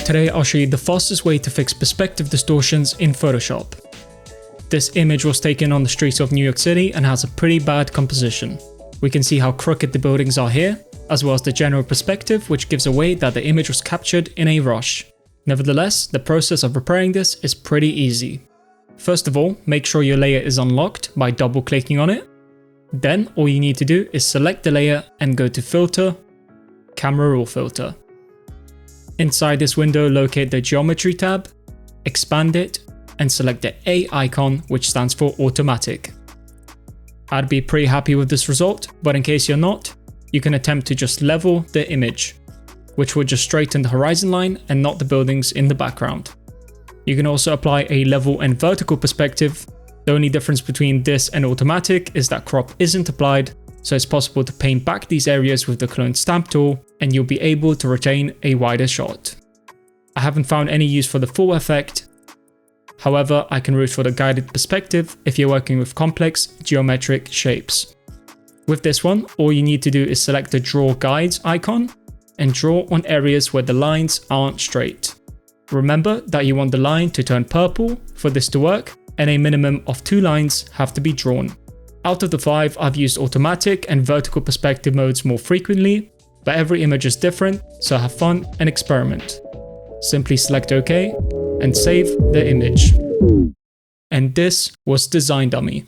Today I'll show you the fastest way to fix perspective distortions in Photoshop. This image was taken on the streets of New York City and has a pretty bad composition. We can see how crooked the buildings are here, as well as the general perspective, which gives away that the image was captured in a rush. Nevertheless, the process of repairing this is pretty easy. First of all, make sure your layer is unlocked by double clicking on it. Then all you need to do is select the layer and go to Filter, Camera Raw Filter. Inside this window, locate the Geometry tab, expand it, and select the A icon, which stands for Automatic. I'd be pretty happy with this result, but in case you're not, you can attempt to just level the image, which will just straighten the horizon line and not the buildings in the background. You can also apply a level and vertical perspective. The only difference between this and automatic is that crop isn't applied, so it's possible to paint back these areas with the clone stamp tool and you'll be able to retain a wider shot. I haven't found any use for the full effect. However, I can root for the guided perspective if you're working with complex geometric shapes. With this one, all you need to do is select the Draw Guides icon and draw on areas where the lines aren't straight. Remember that you want the line to turn purple for this to work, and a minimum of 2 lines have to be drawn. Out of the 5, I've used automatic and vertical perspective modes more frequently, but every image is different, so have fun and experiment. Simply select OK and save the image. And this was Design Dummy.